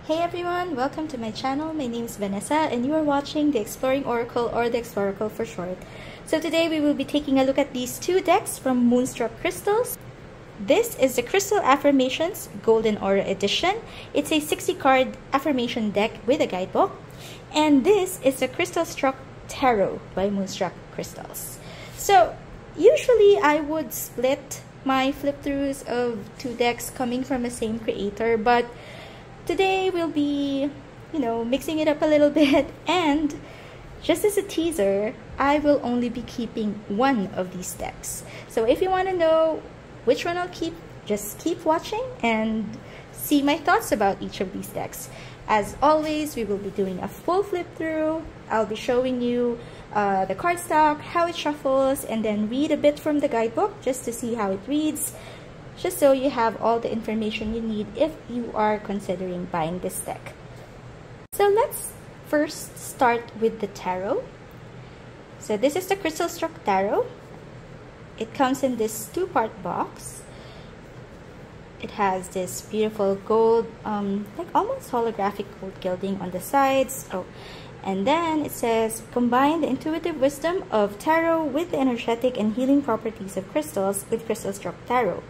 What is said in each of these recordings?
Hey everyone, welcome to my channel. My name is Vanessa and you are watching the Exploring Oracle, or the Exploracle for short. So today we will be taking a look at these two decks from Moonstruck Crystals. This is the Crystal Affirmations Golden Aura Edition. It's a 60 card affirmation deck with a guidebook. And this is the Crystalstruck Tarot by Moonstruck Crystals. So usually I would split my flip throughs of two decks coming from the same creator, but today we'll be, mixing it up a little bit, and just as a teaser, I will only be keeping one of these decks. So if you want to know which one I'll keep, just keep watching and see my thoughts about each of these decks. As always, we will be doing a full flip through. I'll be showing you the cardstock, how it shuffles, and then read a bit from the guidebook just to see how it reads, just so you have all the information you need if you are considering buying this deck. So let's first start with the tarot. So this is the Crystalstruck Tarot. It comes in this two-part box. It has this beautiful gold, like almost holographic gold gilding on the sides. And then it says, combine the intuitive wisdom of tarot with the energetic and healing properties of crystals with Crystalstruck Tarot.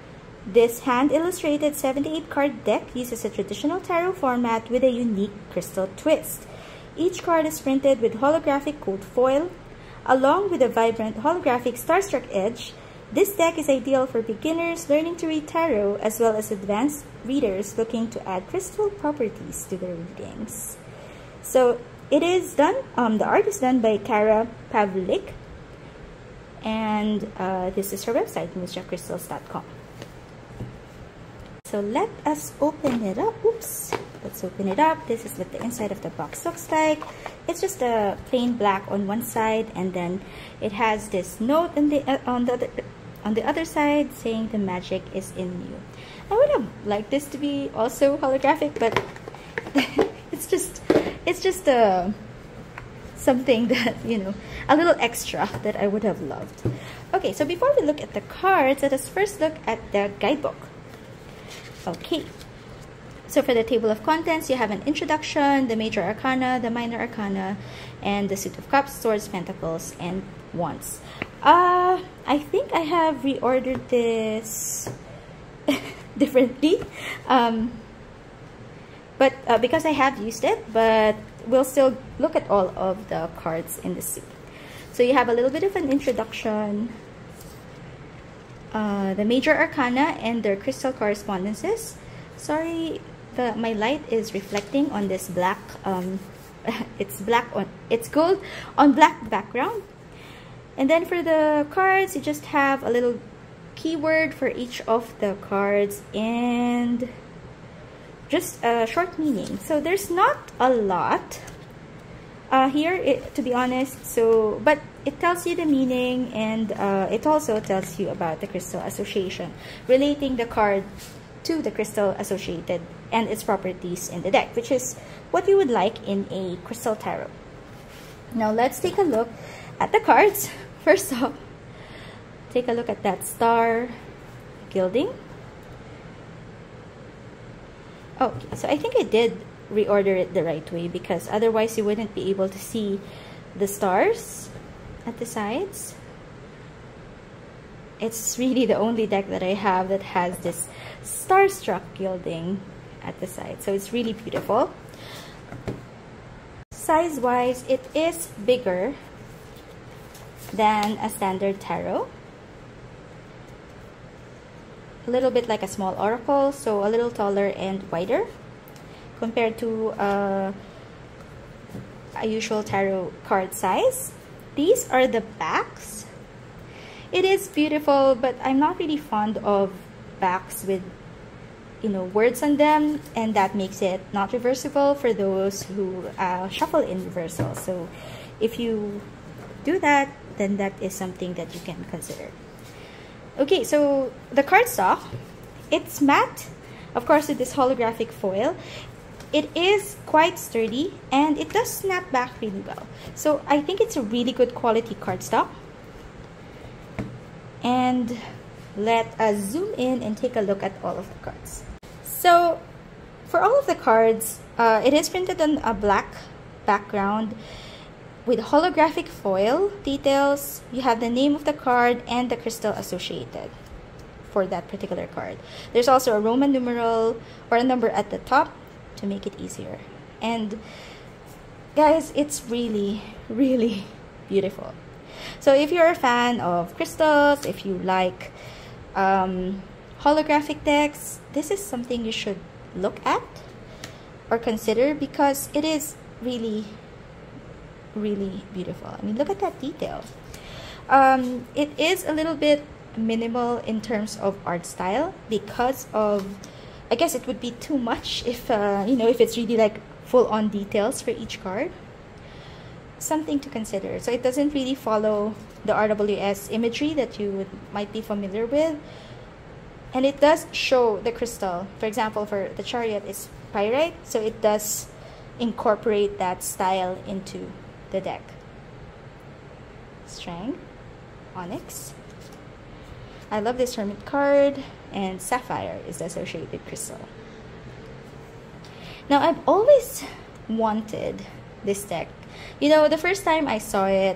This hand-illustrated 78 card deck uses a traditional tarot format with a unique crystal twist. Each card is printed with holographic gold foil. Along with a vibrant holographic starstruck edge, this deck is ideal for beginners learning to read tarot, as well as advanced readers looking to add crystal properties to their readings. So it is done, the art is done by Kara Pavlik, and this is her website, moonstruckcrystals.com. So let us open it up. Oops, let's open it up. This is what the inside of the box looks like. It's just a plain black on one side, and then it has this note on the other side saying the magic is in you. I would have liked this to be also holographic, but it's just something that, a little extra that I would have loved. Okay, so before we look at the cards, let us first look at the guidebook. Okay, so for the table of contents, you have an introduction, the major arcana, the minor arcana, and the suit of cups, swords, pentacles, and wands. I think I have reordered this differently, but because I have used it, but we'll still look at all of the cards in the suit. So you have a little bit of an introduction, the major arcana and their crystal correspondences. Sorry, my light is reflecting on this black, it's gold on black background. And then for the cards, you just have a little keyword for each of the cards and just a short meaning. So there's not a lot here, to be honest. So, but it tells you the meaning, and it also tells you about the crystal association, relating the card to the crystal associated and its properties in the deck, which is what you would like in a crystal tarot. Now let's take a look at the cards. First off, take a look at that star gilding. Okay, so I think I did reorder it the right way, because otherwise you wouldn't be able to see the stars at the sides. It's really the only deck that I have that has this starstruck gilding at the side, so it's really beautiful. Size wise, it is bigger than a standard tarot, a little bit like a small oracle, so a little taller and wider compared to a usual tarot card size. These are the backs. It is beautiful, but I'm not really fond of backs with words on them, and that makes it not reversible for those who shuffle in reversal. So if you do that, then that is something that you can consider. Okay, so the cardstock, it's matte, of course, with this holographic foil. It is quite sturdy and it does snap back really well. So I think it's a really good quality cardstock. And let us zoom in and take a look at all of the cards. So For all of the cards, it is printed on a black background with holographic foil details. You have the name of the card and the crystal associated for that particular card. There's also a Roman numeral or a number at the top to make it easier. And guys, it's really, really beautiful. So if you're a fan of crystals, if you like holographic decks, this is something you should look at or consider, because it is really, really beautiful. I mean, look at that detail. It is a little bit minimal in terms of art style, because of, I guess it would be too much if you know, if it's really like full-on details for each card. Something to consider. So it doesn't really follow the RWS imagery that you might be familiar with, and it does show the crystal. For example, for the Chariot is pyrite, so it does incorporate that style into the deck. Strength, onyx. I love this Hermit card, and sapphire is the associated crystal. Now, I've always wanted this deck. You know, the first time I saw it,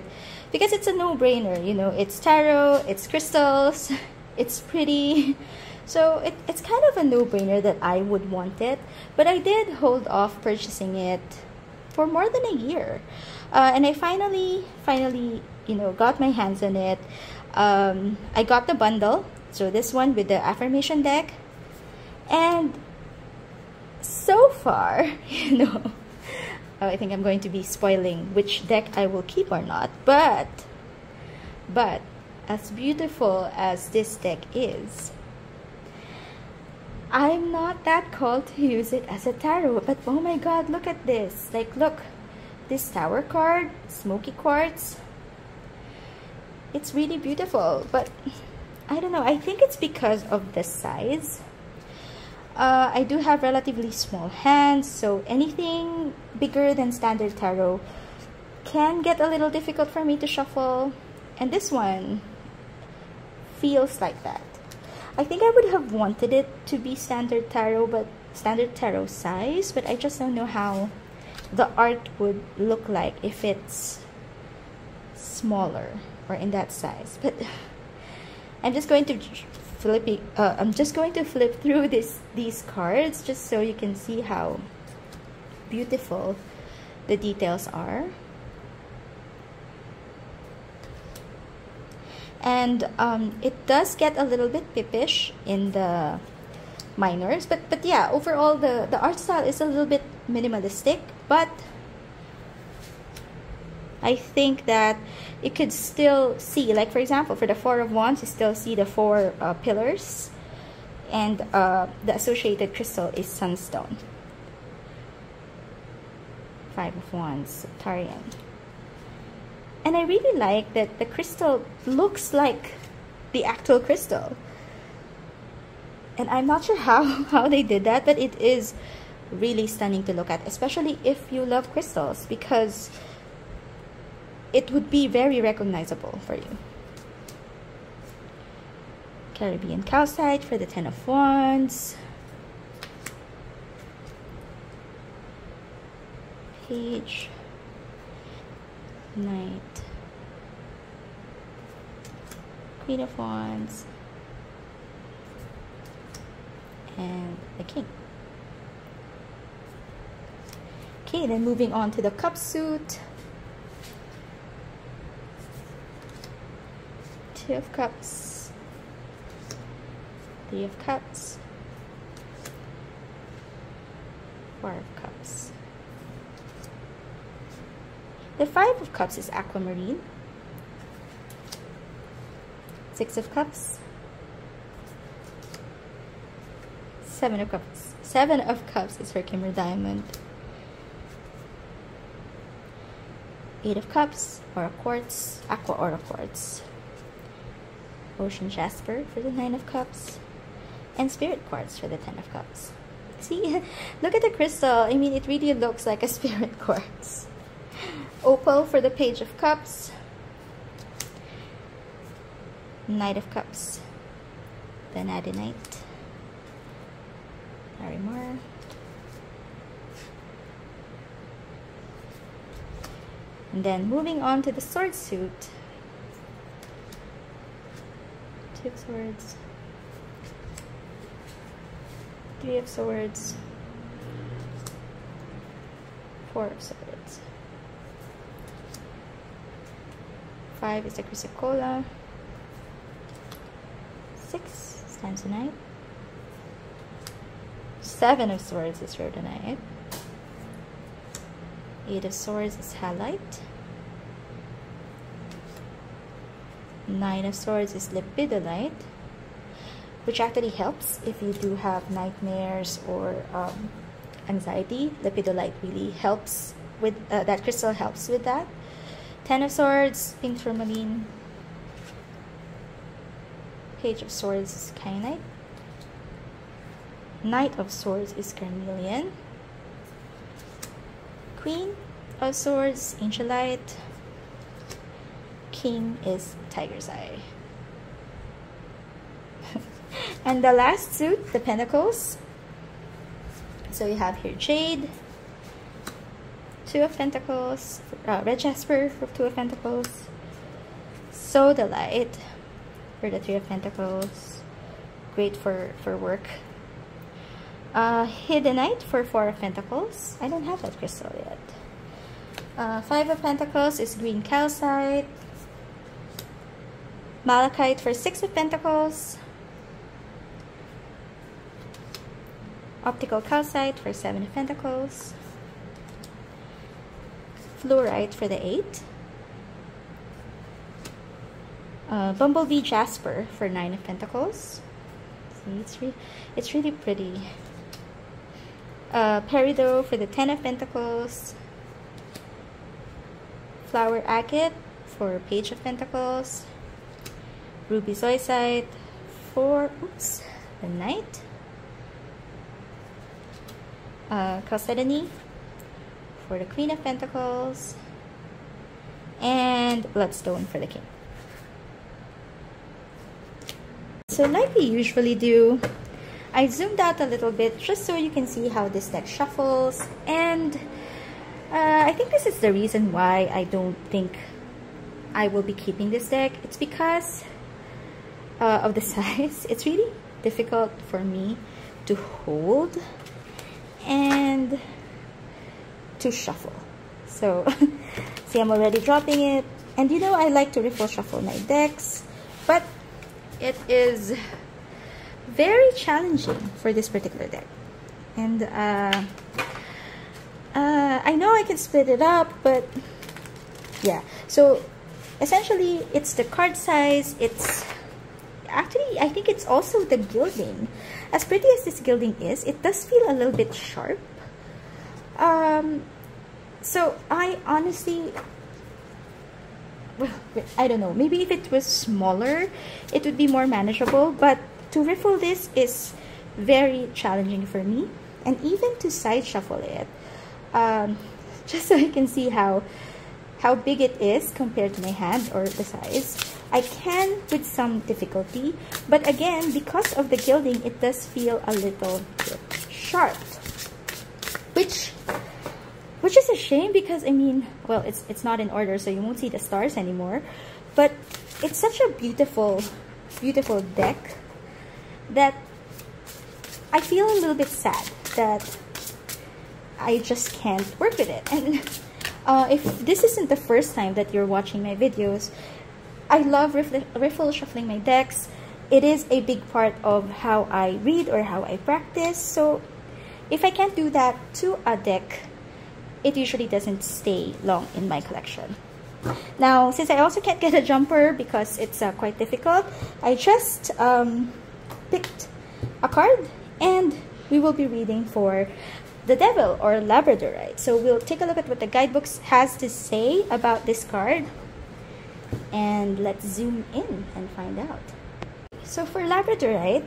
because it's a no-brainer, you know, it's tarot, it's crystals, it's pretty, so it's kind of a no-brainer that I would want it. But I did hold off purchasing it for more than a year, and I finally, you know, got my hands on it. I got the bundle, so this one with the affirmation deck, and so far, you know, I think I'm going to be spoiling which deck I will keep or not, but as beautiful as this deck is, I'm not that called to use it as a tarot. But oh my god, look at this. Like, look, this Tower card, smoky quartz, it's really beautiful. But I don't know, I think it's because of the size. I do have relatively small hands, so anything bigger than standard tarot can get a little difficult for me to shuffle, and this one feels like that. I think I would have wanted it to be standard tarot, but standard tarot size, but I just don't know how the art would look like if it's smaller or in that size. But I'm just going to flip through these cards just so you can see how beautiful the details are. And it does get a little bit pippish in the minors, but yeah, overall the art style is a little bit minimalistic, but I think that you could still see, like for example, for the Four of Wands, you still see the four pillars, and the associated crystal is sunstone. Five of Wands, Septarian. And I really like that the crystal looks like the actual crystal. And I'm not sure how they did that, but it is really stunning to look at, especially if you love crystals, because it would be very recognizable for you. Caribbean calcite for the Ten of Wands. Page. Knight. Queen of Wands. And the King. Okay, then moving on to the cup suit. Two of Cups. Three of Cups. Four of Cups. The Five of Cups is aquamarine. Six of Cups. Seven of Cups. Seven of Cups is Herkimer diamond. Eight of Cups, Aura quartz, aqua aura quartz. Ocean jasper for the Nine of Cups, and spirit quartz for the Ten of Cups. See, look at the crystal. I mean, it really looks like a spirit quartz. Opal for the Page of Cups, Knight of Cups, the Nadinite, Larimar, And then moving on to the sword suit. 2 of Swords, 3 of Swords, 4 of Swords. 5 is the Crystalstruck. 6 stands the Knight. 7 of Swords is Rhodonite. 8 of Swords is Halite. 9 of Swords is Lepidolite, which actually helps if you do have nightmares or anxiety. Lepidolite really helps with that crystal helps with that. 10 of Swords, Pink Tourmaline. Page of Swords is Kyanite. Knight of Swords is Carnelian. Queen of Swords, Angelite. King is Tiger's Eye. And the last suit, the Pentacles. So you have here Jade, 2 of Pentacles, Red Jasper for 2 of Pentacles, Sodalite for the 3 of Pentacles, great for work. Hiddenite for 4 of Pentacles. I don't have that crystal yet. 5 of Pentacles is green calcite. Malachite for 6 of Pentacles. Optical calcite for 7 of Pentacles. Fluorite for the 8. Bumblebee Jasper for 9 of Pentacles. See, it's really pretty. Peridot for the 10 of Pentacles. Flower Agate for Page of Pentacles. Ruby Zoisite for the Knight. Chalcedony for the Queen of Pentacles. And Bloodstone for the King. So like we usually do, I zoomed out a little bit just so you can see how this deck shuffles. And I think this is the reason why I don't think I will be keeping this deck. It's because of the size. It's really difficult for me to hold and to shuffle. So see, I'm already dropping it. And you know, I like to riffle shuffle my decks, but it is very challenging for this particular deck. And I know I can split it up, but yeah. So essentially it's the card size. It's actually, I think it's also the gilding. As pretty as this gilding is, it does feel a little bit sharp. So I honestly, well, I don't know, maybe if it was smaller it would be more manageable, but to riffle this is very challenging for me. And even to side shuffle it, just so you can see how big it is compared to my hand or the size, I can with some difficulty. But again, because of the gilding, it does feel a little bit sharp, which is a shame, because I mean, well, it's not in order, so you won't see the stars anymore. But it's such a beautiful deck that I feel a little bit sad that I just can't work with it. And if this isn't the first time that you're watching my videos, I love riffle shuffling my decks. It is a big part of how I read or how I practice. So if I can't do that to a deck, it usually doesn't stay long in my collection. Now, since I also can't get a jumper because it's quite difficult, I just picked a card, and we will be reading for the Devil or Labradorite. So we'll take a look at what the guidebook has to say about this card, and let's zoom in and find out. So for Labradorite,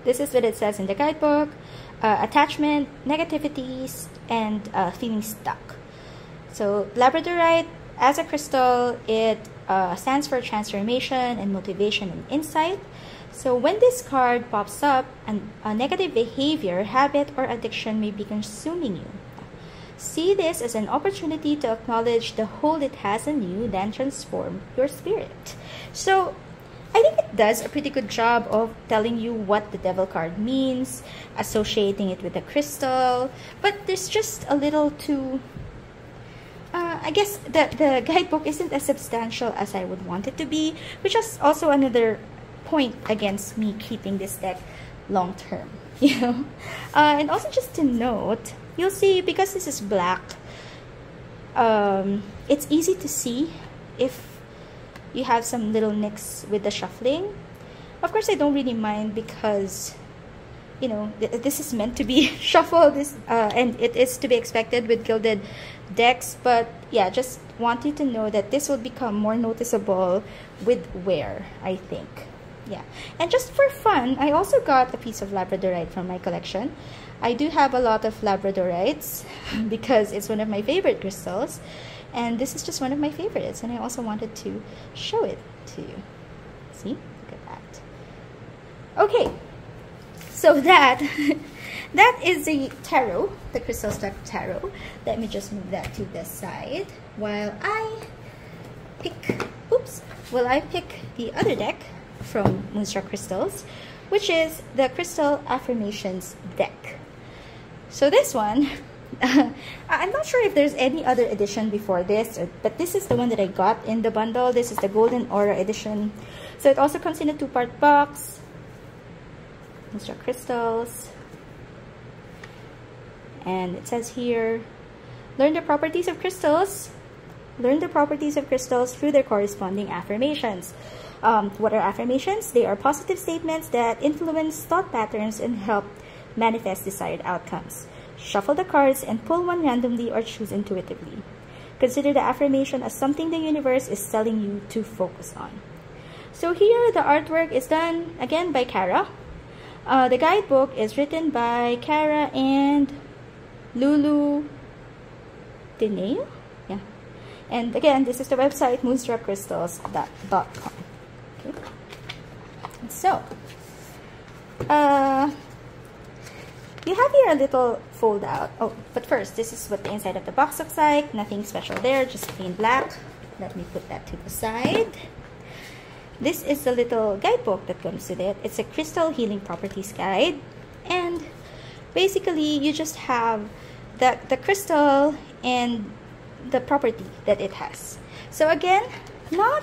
this is what it says in the guidebook. Attachment, negativities, and feeling stuck. So Labradorite, as a crystal, it stands for transformation and motivation and insight. So when this card pops up, a negative behavior, habit, or addiction may be consuming you. See this as an opportunity to acknowledge the hold it has on you, then transform your spirit. So I think it does a pretty good job of telling you what the Devil card means, associating it with the crystal, but there's just a little too... I guess the guidebook isn't as substantial as I would want it to be, which is also another point against me keeping this deck long term, you know. And also just to note, you'll see, because this is black, it's easy to see if you have some little nicks with the shuffling. Of course, I don't really mind because, you know, this is meant to be shuffled, and it is to be expected with gilded decks. But yeah, just want you to know that this will become more noticeable with wear, I think. Yeah, and just for fun, I also got a piece of labradorite from my collection. I do have a lot of labradorites because it's one of my favorite crystals, and this is just one of my favorites, and I also wanted to show it to you. See, look at that. Okay, so that is the tarot, the Crystalstruck Tarot. Let me just move that to the side while I pick the other deck from Moonstruck Crystals, which is the Crystal Affirmations deck. So this one, I'm not sure if there's any other edition before this, but this is the one that I got in the bundle. This is the Golden Aura edition. So it also comes in a 2-part box. Moonstruck Crystals. And it says here, learn the properties of crystals. Learn the properties of crystals through their corresponding affirmations. What are affirmations? They are positive statements that influence thought patterns and help manifest desired outcomes. Shuffle the cards and pull one randomly or choose intuitively. Consider the affirmation as something the universe is telling you to focus on. So here, the artwork is done again by Kara. The guidebook is written by Kara and Lulu Dineo. Yeah. And again, this is the website moonstruckcrystals.com. Okay. So, you have here a little fold out. Oh, but first, this is what the inside of the box looks like. Nothing special there, just plain black. Let me put that to the side. This is the little guidebook that comes with it. It's a crystal healing properties guide. And basically, you just have the crystal and the property that it has. So again, not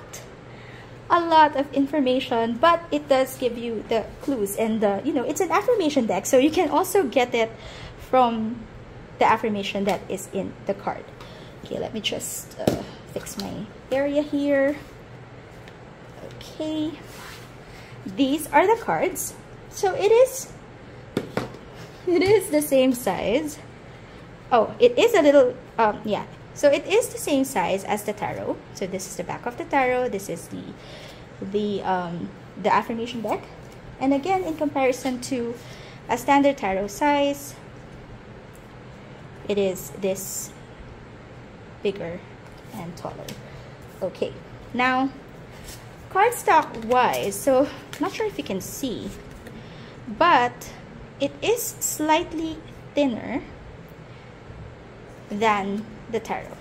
a lot of information, but it does give you the clues, and it's an affirmation deck, so you can also get it from the affirmation that is in the card. Okay, let me just fix my area here. Okay, these are the cards. So it is the same size. Oh, it is a little yeah. So it is the same size as the tarot. So this is the back of the tarot. This is the affirmation deck. And again, in comparison to a standard tarot size, it is this bigger and taller. Okay, now cardstock wise, so not sure if you can see, but it is slightly thinner than the tarot,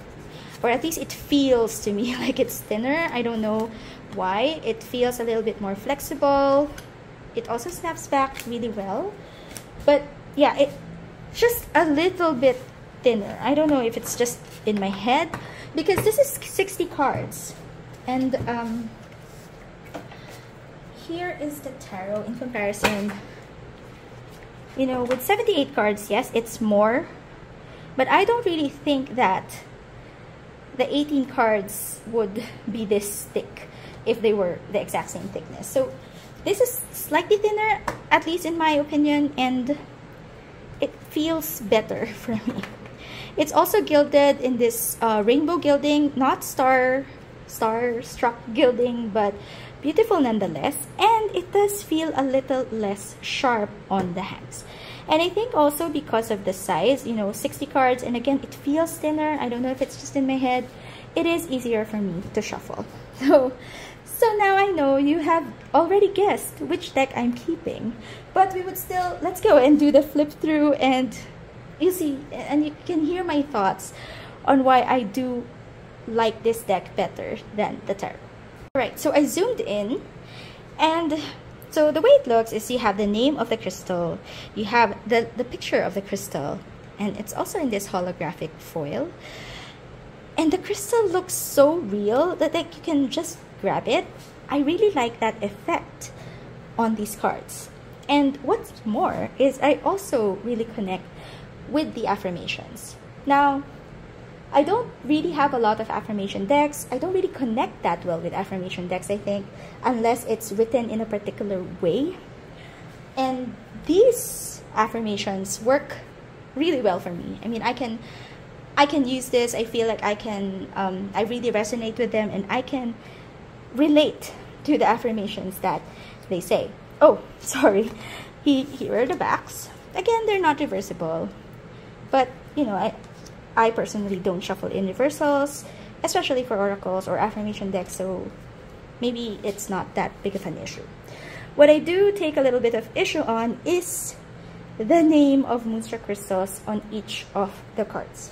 or at least it feels to me like it's thinner. I don't know why. It feels a little bit more flexible. It also snaps back really well, but yeah, it's just a little bit thinner. I don't know if it's just in my head, because this is 60 cards, and here is the tarot in comparison. With 78 cards, yes, it's more. But I don't really think that the 18 cards would be this thick if they were the exact same thickness. So this is slightly thinner, at least in my opinion, and it feels better for me. It's also gilded in this rainbow gilding, not star-struck gilding, but beautiful nonetheless. And it does feel a little less sharp on the hands. And I think also because of the size, 60 cards, and again, it feels thinner. I don't know if it's just in my head. It is easier for me to shuffle. So now I know you have already guessed which deck I'm keeping. But we would still, let's go and do the flip through and you see, and you can hear my thoughts on why I do like this deck better than the tarot. Alright, so I zoomed in, and so the way it looks is you have the name of the crystal, you have the picture of the crystal, and it's also in this holographic foil. And the crystal looks so real that like you can just grab it. I really like that effect on these cards. And what's more is I also really connect with the affirmations. Now, I don't really have a lot of affirmation decks. I don't really connect that well with affirmation decks, I think, unless it's written in a particular way. And these affirmations work really well for me. I mean, I can use this. I feel like I really resonate with them, and I can relate to the affirmations that they say. Oh, sorry. Here are the backs. Again, they're not reversible. But, you know, I personally don't shuffle in reversals, especially for oracles or affirmation decks, so maybe it's not that big of an issue. What I do take a little bit of issue on is the name of Moonstruck Crystals on each of the cards.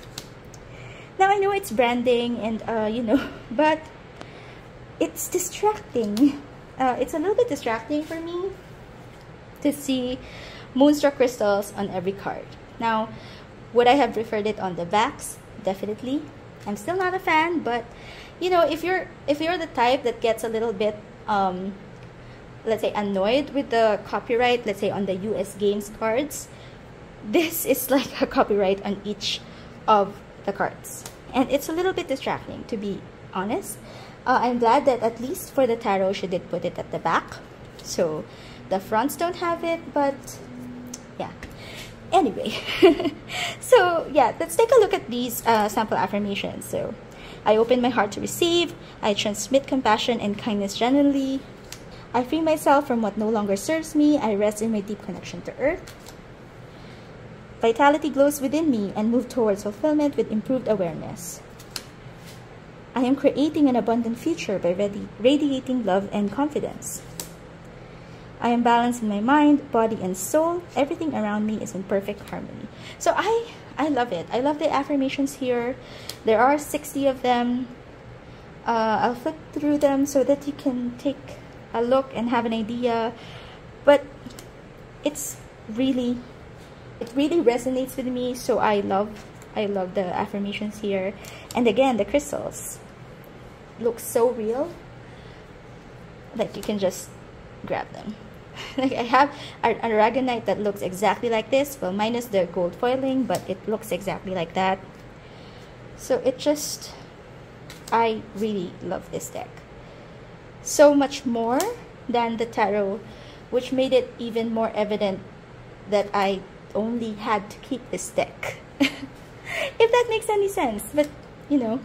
Now, I know it's branding and, you know, but it's distracting. It's a little bit distracting for me to see Moonstruck Crystals on every card. Now, would I have preferred it on the backs? Definitely. I'm still not a fan, but, you know, if you're the type that gets a little bit, let's say, annoyed with the copyright, let's say on the US Games cards, this is like a copyright on each of the cards. And it's a little bit distracting, to be honest. I'm glad that at least for the tarot, she did put it at the back. So the fronts don't have it, but yeah. Anyway, so yeah, let's take a look at these sample affirmations. So, I open my heart to receive. I transmit compassion and kindness genuinely. I free myself from what no longer serves me. I rest in my deep connection to earth. Vitality glows within me and move towards fulfillment with improved awareness. I am creating an abundant future by radiating love and confidence. I am balanced in my mind, body, and soul. Everything around me is in perfect harmony. So I love it. I love the affirmations here. There are 60 of them. I'll flip through them so that you can take a look and have an idea. But it really resonates with me. So I love the affirmations here. And again, the crystals look so real. Like you can just grab them. Like I have a aragonite that looks exactly like this, well, minus the gold foiling, but it looks exactly like that. So it just, I really love this deck so much more than the tarot, which made it even more evident that I only had to keep this deck. If that makes any sense. But you know,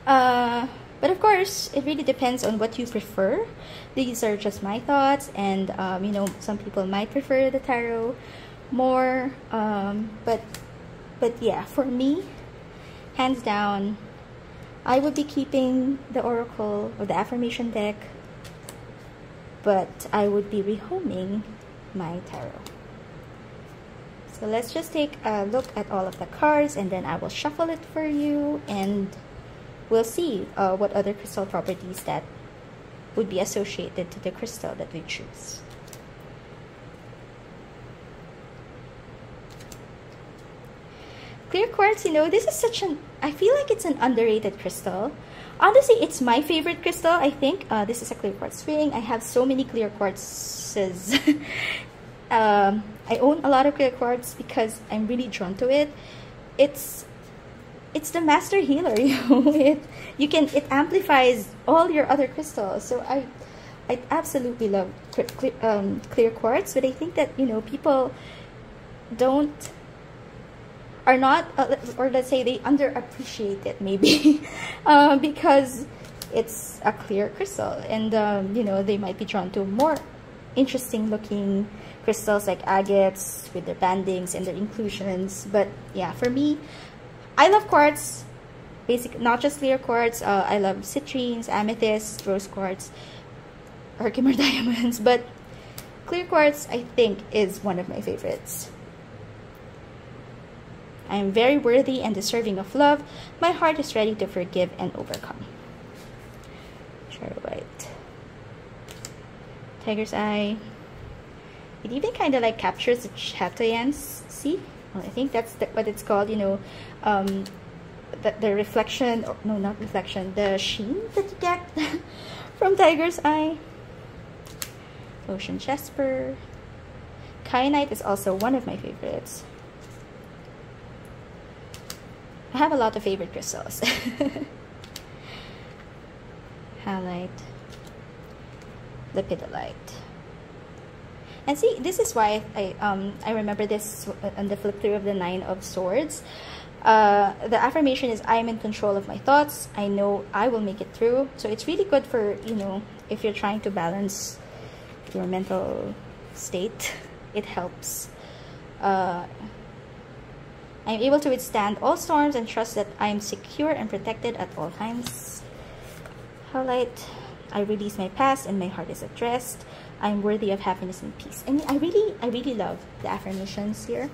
but of course, it really depends on what you prefer. These are just my thoughts, and you know, some people might prefer the tarot more. But yeah, for me, hands down, I would be keeping the oracle or the affirmation deck, but I would be rehoming my tarot. So let's just take a look at all of the cards, and then I will shuffle it for you, and we'll see what other crystal properties that would be associated to the crystal that we choose. Clear quartz, you know, this is such an, I feel like it's an underrated crystal. Honestly, it's my favorite crystal, I think. This is a clear quartz swing. I have so many clear quartzes. I own a lot of clear quartz because I'm really drawn to it. It's the master healer, you know. It amplifies all your other crystals. So I absolutely love clear quartz, but I think that, you know, people are not, or let's say they underappreciate it maybe, because it's a clear crystal, and you know, they might be drawn to more interesting looking crystals like agates with their bandings and their inclusions. But yeah, for me, I love quartz, not just clear quartz. I love citrines, amethyst, rose quartz, Herkimer diamonds, but clear quartz I think is one of my favorites. I am very worthy and deserving of love. My heart is ready to forgive and overcome. Shadow White. Tiger's Eye. It even kind of like captures the chatoyance. See? Well, I think that's what it's called, you know, the reflection, or, no, not reflection, the sheen that you get from Tiger's Eye. Ocean Jasper. Kyanite is also one of my favorites. I have a lot of favorite crystals. Halite. Lepidolite. And see, this is why I remember this on the flip through of the Nine of Swords. The affirmation is, I am in control of my thoughts. I know I will make it through. So it's really good for, you know, if you're trying to balance your mental state. It helps. I'm able to withstand all storms and trust that I am secure and protected at all times. Highlight. I release my past and my heart is at rest. I am worthy of happiness and peace. I mean, I really love the affirmations here.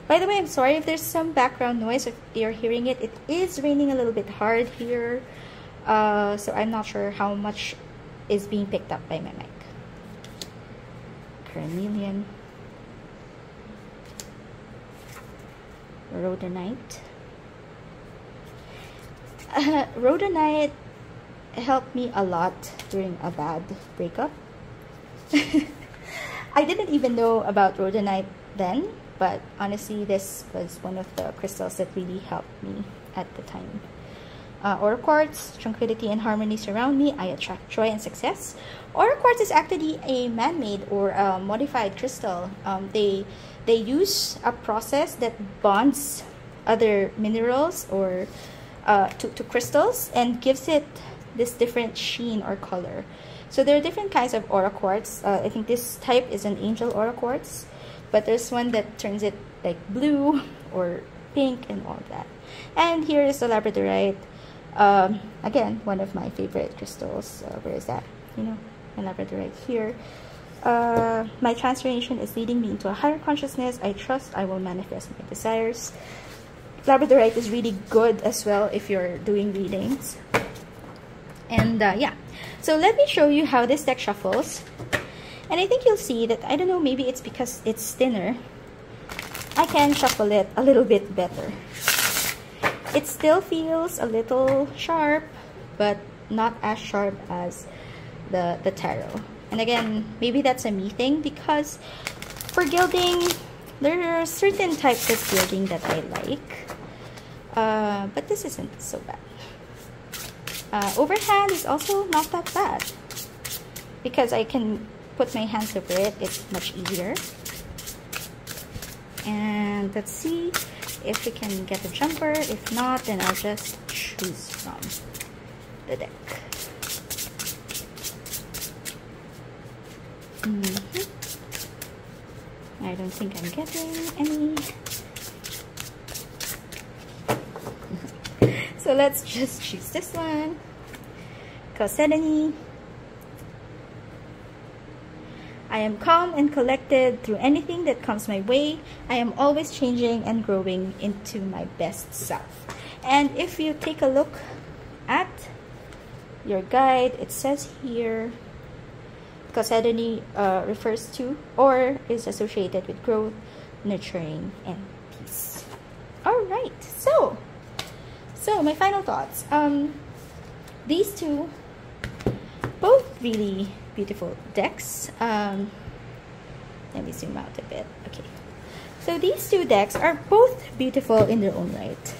By the way, I'm sorry if there's some background noise if you're hearing it. It is raining a little bit hard here. So I'm not sure how much is being picked up by my mic. Carnelian. Rhodonite. Rhodonite helped me a lot during a bad breakup. I didn't even know about rhodonite then, but honestly this was one of the crystals that really helped me at the time. Aura Quartz, tranquility and harmony surround me. I attract joy and success. Aura Quartz is actually a man-made or modified crystal. They use a process that bonds other minerals or to crystals and gives it this different sheen or color. So there are different kinds of Aura Quartz. I think this type is an angel Aura Quartz, but there's one that turns it like blue or pink and all that. And here is the Labradorite. Again, one of my favorite crystals. Where is that? You know, my Labradorite here. My transformation is leading me into a higher consciousness. I trust I will manifest my desires. Labradorite is really good as well if you're doing readings. And yeah, so let me show you how this deck shuffles. And I think you'll see that, I don't know, maybe it's because it's thinner, I can shuffle it a little bit better. It still feels a little sharp, but not as sharp as the tarot. And again, maybe that's a me thing, because for gilding, there are certain types of gilding that I like. But this isn't so bad. Overhand is also not that bad, because I can put my hands over it. It's much easier. And let's see if we can get a jumper. If not, then I'll just choose from the deck. I don't think I'm getting any. So let's just choose this one. Chalcedony. I am calm and collected through anything that comes my way. I am always changing and growing into my best self. And if you take a look at your guide, it says here, Chalcedony refers to or is associated with growth, nurturing, and peace. Alright, so my final thoughts. These two, both really beautiful decks. Let me zoom out a bit. Okay, so these two decks are both beautiful in their own right.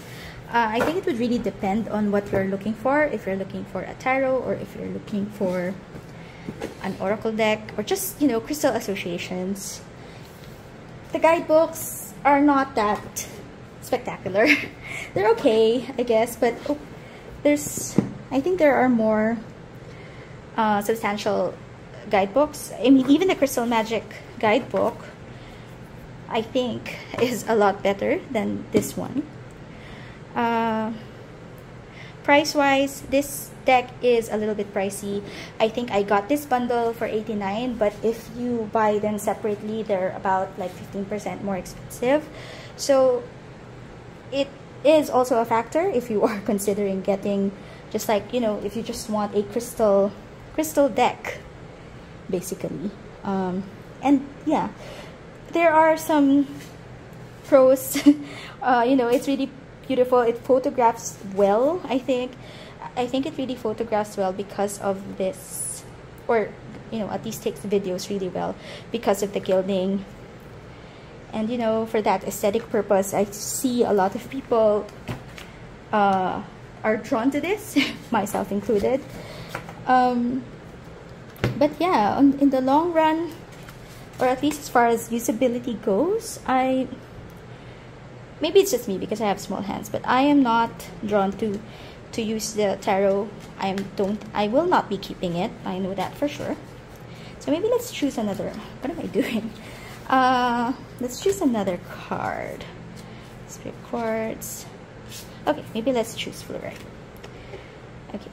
I think it would really depend on what you're looking for. If you're looking for a tarot, or if you're looking for an oracle deck, or just, you know, crystal associations. The guidebooks are not that spectacular. They're okay, I guess, but I think there are more substantial guidebooks. I mean, even the Crystal Magic guidebook, I think, is a lot better than this one. Price-wise, this deck is a little bit pricey. I think I got this bundle for $89, but if you buy them separately, they're about like 15% more expensive. So it is also a factor if you are considering getting, just like, you know, if you just want a crystal deck, basically. And yeah, there are some pros. You know, it's really beautiful. It photographs well. I think it really photographs well because of this, or you know, at least takes videos really well because of the gilding. And you know, for that aesthetic purpose, I see a lot of people are drawn to this, myself included. But yeah, in the long run, or at least as far as usability goes, maybe it's just me because I have small hands, but I am not drawn to use the tarot. I will not be keeping it. I know that for sure. So maybe let's choose another. What am I doing? Let's choose another card. Spirit quartz. Okay, maybe let's choose fluorite. Okay,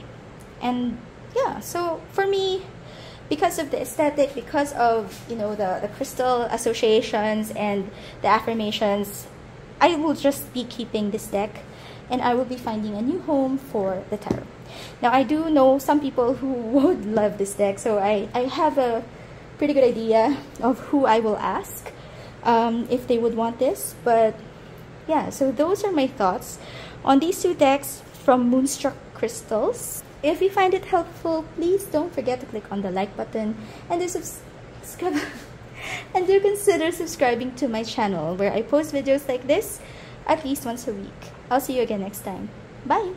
and yeah, so for me, because of the aesthetic, because of, you know, the crystal associations and the affirmations, I will just be keeping this deck, and I will be finding a new home for the tarot. Now, I do know some people who would love this deck, so I have a pretty good idea of who I will ask if they would want this. But yeah, so those are my thoughts on these two decks from Moonstruck Crystals. If you find it helpful, please don't forget to click on the like button and do consider subscribing to my channel, where I post videos like this at least once a week. I'll see you again next time. Bye!